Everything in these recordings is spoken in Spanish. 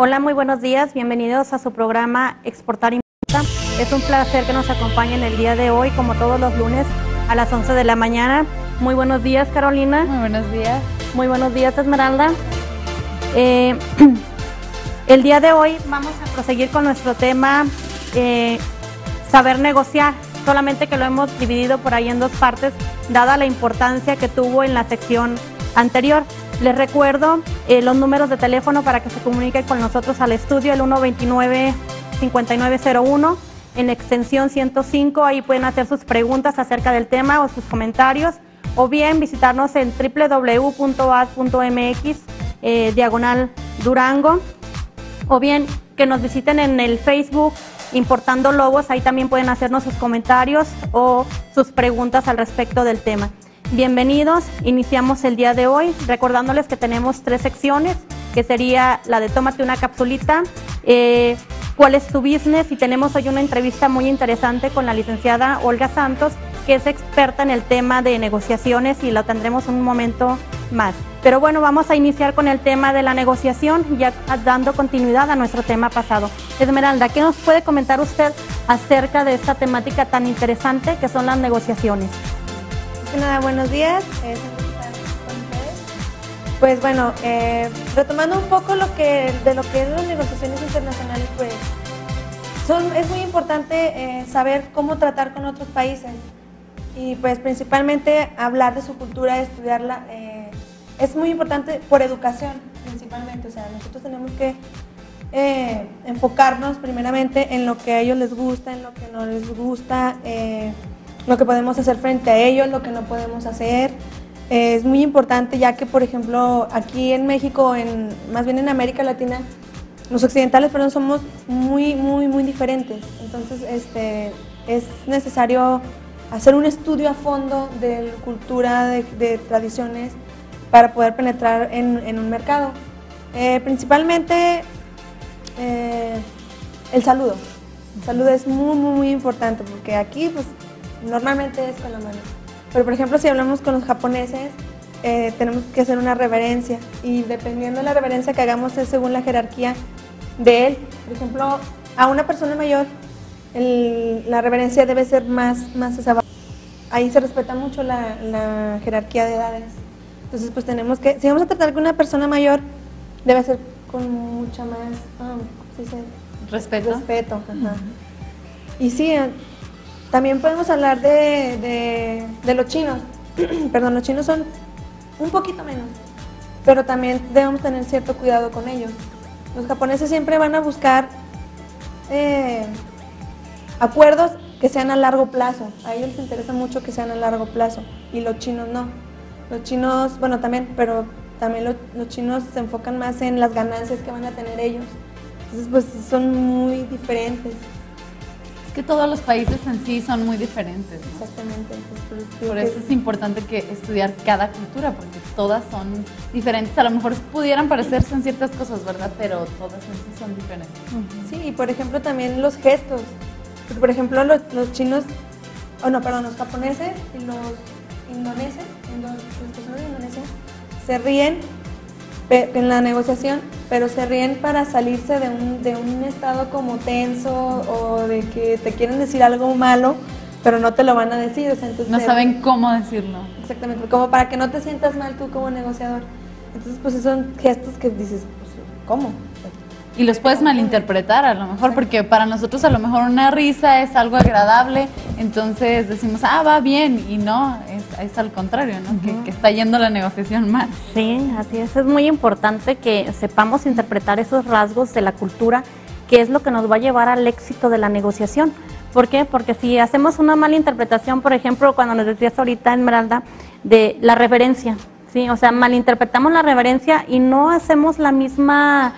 Hola, muy buenos días. Bienvenidos a su programa Exportar Importa. Es un placer que nos acompañen el día de hoy, como todos los lunes, a las 11 de la mañana. Muy buenos días, Carolina. Muy buenos días. Muy buenos días, Esmeralda. El día de hoy vamos a proseguir con nuestro tema saber negociar, solamente que lo hemos dividido por ahí en dos partes, dada la importancia que tuvo en la sección anterior. Les recuerdo los números de teléfono para que se comuniquen con nosotros al estudio, el 129-5901, en extensión 105, ahí pueden hacer sus preguntas acerca del tema o sus comentarios, o bien visitarnos en www.ad.mx, diagonal Durango, o bien que nos visiten en el Facebook Importando Lobos, ahí también pueden hacernos sus comentarios o sus preguntas al respecto del tema. Bienvenidos, iniciamos el día de hoy recordándoles que tenemos 3 secciones, que sería la de tómate una capsulita, cuál es tu business, y tenemos hoy una entrevista muy interesante con la licenciada Olga Santos, que es experta en el tema de negociaciones, y la tendremos en un momento más. Pero bueno, vamos a iniciar con el tema de la negociación, ya dando continuidad a nuestro tema pasado. Esmeralda, ¿qué nos puede comentar usted acerca de esta temática tan interesante que son las negociaciones? Nada, buenos días, pues bueno, retomando un poco de lo que es las negociaciones internacionales, pues es muy importante saber cómo tratar con otros países y pues principalmente hablar de su cultura, estudiarla, es muy importante por educación principalmente, o sea, nosotros tenemos que enfocarnos primeramente en lo que a ellos les gusta, en lo que no les gusta, lo que podemos hacer frente a ellos, lo que no podemos hacer. Es muy importante, ya que por ejemplo aquí en México, más bien en América Latina, los occidentales somos muy diferentes. Entonces es necesario hacer un estudio a fondo de cultura, de tradiciones, para poder penetrar en un mercado. Principalmente el saludo. El saludo es muy importante, porque aquí pues normalmente es con la mano, pero por ejemplo si hablamos con los japoneses, tenemos que hacer una reverencia, y dependiendo de la reverencia que hagamos es según la jerarquía de él. Por ejemplo, a una persona mayor la reverencia debe ser más hacia abajo. Ahí se respeta mucho la jerarquía de edades. Entonces pues tenemos que, si vamos a tratar con una persona mayor, debe ser con mucha más respeto. Ajá. Y sí, también podemos hablar de los chinos. Perdón, los chinos son un poquito menos, pero también debemos tener cierto cuidado con ellos. Los japoneses siempre van a buscar acuerdos que sean a largo plazo. A ellos les interesa mucho que sean a largo plazo, y los chinos no. Los chinos, bueno, también, pero también los chinos se enfocan más en las ganancias que van a tener ellos. Entonces, pues son muy diferentes. Es que todos los países en sí son muy diferentes, ¿no? Exactamente. Por eso es importante que estudiar cada cultura, porque todas son diferentes. A lo mejor pudieran parecerse en ciertas cosas, ¿verdad? Pero todas en sí son diferentes. Sí, y por ejemplo también los gestos. Porque por ejemplo los chinos, los japoneses y los indoneses, las personas de Indonesia, se ríen en la negociación, pero se ríen para salirse de un estado como tenso, o de que te quieren decir algo malo, pero no te lo van a decir. O sea, entonces no saben cómo decirlo. Exactamente, como para que no te sientas mal tú como negociador. Entonces pues son gestos que dices, pues, ¿cómo? Y los puedes malinterpretar a lo mejor, porque para nosotros a lo mejor una risa es algo agradable, entonces decimos, va bien, y no, es al contrario, ¿no? Que está yendo la negociación mal. Sí, así es muy importante que sepamos interpretar esos rasgos de la cultura, que es lo que nos va a llevar al éxito de la negociación. ¿Por qué? Porque si hacemos una mala interpretación, por ejemplo, cuando nos decías ahorita, Esmeralda, de la reverencia, ¿sí? O sea, malinterpretamos la reverencia y no hacemos la misma...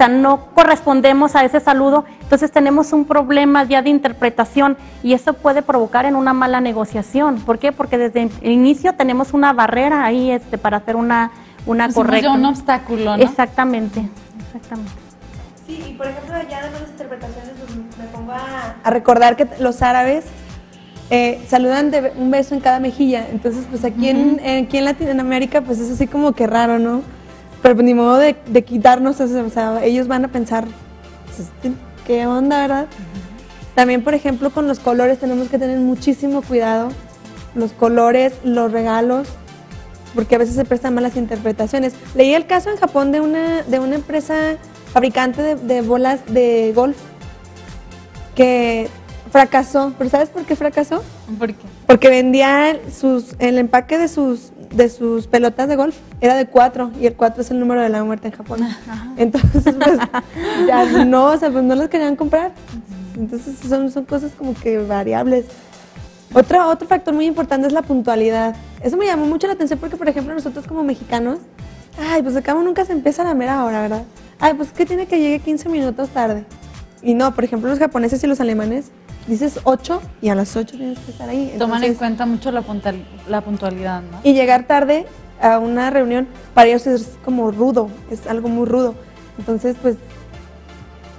no correspondemos a ese saludo, entonces tenemos un problema ya de interpretación, y eso puede provocar en una mala negociación. ¿Por qué? Porque desde el inicio tenemos una barrera ahí para hacer una correcta. Un obstáculo, ¿no? Exactamente. Sí, y por ejemplo, ya de las interpretaciones, pues, me pongo a recordar que los árabes saludan de un beso en cada mejilla. Entonces, pues aquí en Latinoamérica, pues es así como que raro, ¿no? pero ni modo de quitarnos eso, o sea, ellos van a pensar, pues, ¿qué onda, verdad? También, por ejemplo, con los colores tenemos que tener muchísimo cuidado, los colores, los regalos, porque a veces se prestan malas interpretaciones. Leí el caso en Japón de una empresa fabricante de bolas de golf que fracasó. ¿Pero sabes por qué fracasó? ¿Por qué? Porque vendía el empaque de sus pelotas de golf era de 4 y el 4 es el número de la muerte en Japón. Entonces, pues, ya no, o sea, pues no las querían comprar. Entonces son cosas como que variables. Otro factor muy importante es la puntualidad. Eso me llamó mucho la atención porque, por ejemplo, nosotros como mexicanos, ay, pues acá nunca se empieza a la mera hora, ¿verdad? Ay, pues que tiene que llegue 15 minutos tarde. Y no, por ejemplo, los japoneses y los alemanes, dices 8 y a las 8 tienes que estar ahí. Entonces, toman en cuenta mucho la puntualidad, ¿no? Y llegar tarde a una reunión, para ellos es como rudo, es algo muy rudo. Entonces, pues,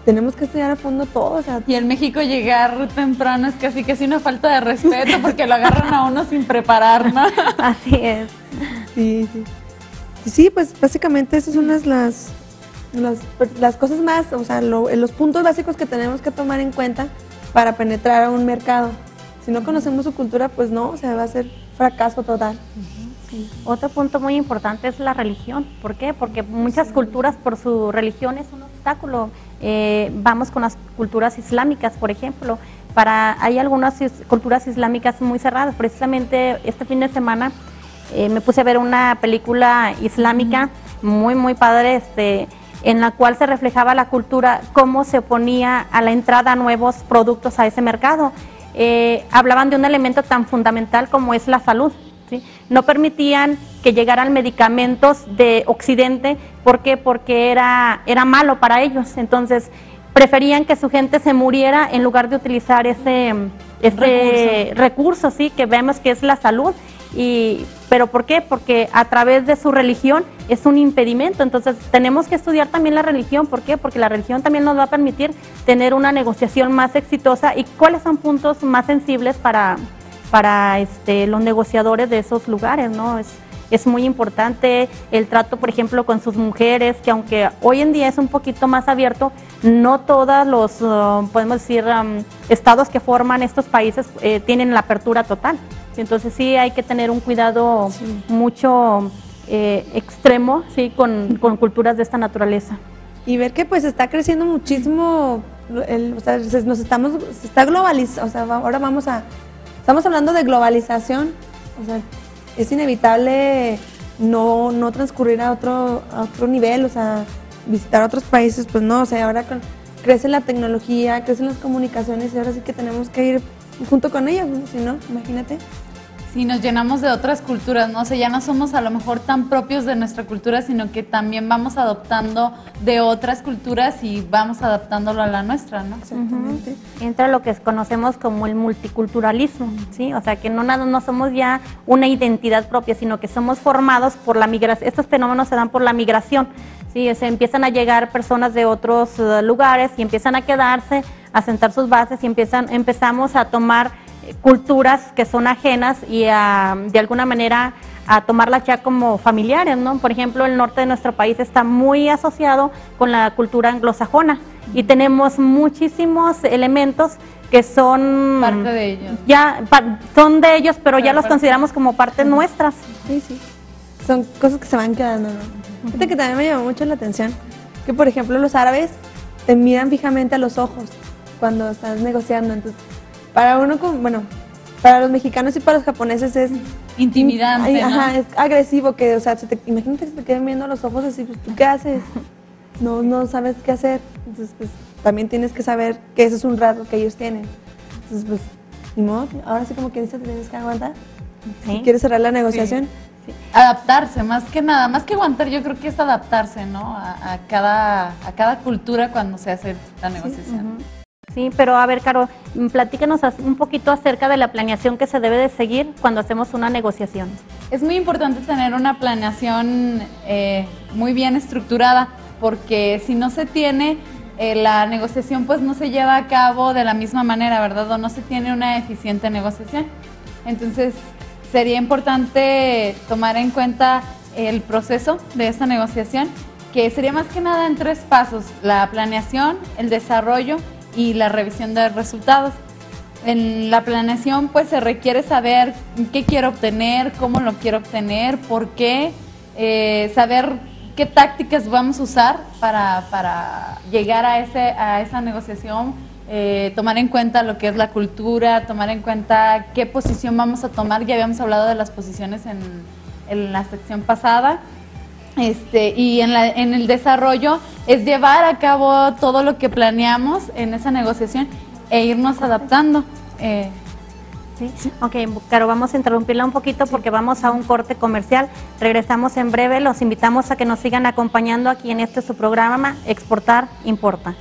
tenemos que estudiar a fondo todo, o sea. Y en México llegar temprano es casi una falta de respeto porque lo agarran a uno sin preparar, ¿no? Así es. Sí. Sí, pues básicamente esas son las cosas más, o sea, los puntos básicos que tenemos que tomar en cuenta para penetrar a un mercado. Si no conocemos su cultura, pues no, o sea, va a ser fracaso total. Sí. Otro punto muy importante es la religión. ¿Por qué? Porque muchas culturas por su religión es un obstáculo. Vamos con las culturas islámicas, por ejemplo. Hay algunas culturas islámicas muy cerradas. Precisamente este fin de semana me puse a ver una película islámica muy padre, en la cual se reflejaba la cultura, cómo se oponía a la entrada a nuevos productos a ese mercado. Hablaban de un elemento tan fundamental como es la salud, ¿sí? No permitían que llegaran medicamentos de Occidente. ¿Por qué? Porque era malo para ellos. Entonces, preferían que su gente se muriera en lugar de utilizar ese recurso, ¿sí? Que vemos que es la salud. ¿Pero por qué? Porque a través de su religión es un impedimento. Entonces tenemos que estudiar también la religión. ¿Por qué? Porque la religión también nos va a permitir tener una negociación más exitosa. ¿Y cuáles son puntos más sensibles para los negociadores de esos lugares, ¿no? Es muy importante el trato, por ejemplo, con sus mujeres, que aunque hoy en día es un poquito más abierto, no todos los, podemos decir, estados que forman estos países tienen la apertura total. Entonces sí hay que tener un cuidado mucho extremo, sí, con culturas de esta naturaleza. Y ver que pues está creciendo muchísimo, o sea, se está globalizando, o sea, ahora estamos hablando de globalización, o sea, es inevitable no transcurrir a otro nivel, o sea, visitar otros países, pues no, o sea, ahora crece la tecnología, crecen las comunicaciones y ahora sí que tenemos que ir junto con ellas, ¿no? Si no, imagínate. Sí, nos llenamos de otras culturas, ¿no? O sea, ya no somos a lo mejor tan propios de nuestra cultura, sino que también vamos adoptando de otras culturas y vamos adaptándolo a la nuestra, ¿no? Exactamente. Entra lo que conocemos como el multiculturalismo, ¿sí? O sea, que no somos ya una identidad propia, sino que somos formados por la migración. Estos fenómenos se dan por la migración, ¿sí? Se empiezan a llegar personas de otros lugares y empiezan a quedarse, a sentar sus bases y empezamos a tomar culturas que son ajenas y de alguna manera a tomarlas ya como familiares, ¿no? Por ejemplo, el norte de nuestro país está muy asociado con la cultura anglosajona y tenemos muchísimos elementos que son parte de ellos. Ya son de ellos, pero ya los consideramos como partes nuestras. Sí. Son cosas que se van quedando, ¿no? Fíjate que también me llamó mucho la atención que, por ejemplo, los árabes te miran fijamente a los ojos cuando estás negociando, entonces para para los mexicanos y para los japoneses es intimidante, ¿no? Ajá, es agresivo, que, o sea, imagínate que se te queden viendo a los ojos así, pues, ¿tú qué haces? No sabes qué hacer. Entonces, pues, también tienes que saber que ese es un rasgo que ellos tienen. Entonces, pues, ni modo, ahora sí como que dice, te tienes que aguantar. ¿Sí? Si quieres cerrar la negociación. Sí. Adaptarse, más que nada, más que aguantar, yo creo que es adaptarse, ¿no? A cada cultura cuando se hace la negociación. Sí, pero a ver, Caro, platícanos un poquito acerca de la planeación que se debe de seguir cuando hacemos una negociación. Es muy importante tener una planeación muy bien estructurada, porque si no se tiene, la negociación pues no se lleva a cabo de la misma manera, ¿verdad? O no se tiene una eficiente negociación. Entonces, sería importante tomar en cuenta el proceso de esta negociación, que sería más que nada en 3 pasos: la planeación, el desarrollo y la revisión de resultados. En la planeación pues se requiere saber qué quiero obtener, cómo lo quiero obtener, por qué, saber qué tácticas vamos a usar para llegar a esa negociación, tomar en cuenta lo que es la cultura, tomar en cuenta qué posición vamos a tomar. Ya habíamos hablado de las posiciones en la sección pasada. Y en el desarrollo es llevar a cabo todo lo que planeamos en esa negociación e irnos adaptando. Sí. Ok, Caro, vamos a interrumpirla un poquito porque vamos a un corte comercial. Regresamos en breve. Los invitamos a que nos sigan acompañando aquí en su programa Exportar Importa.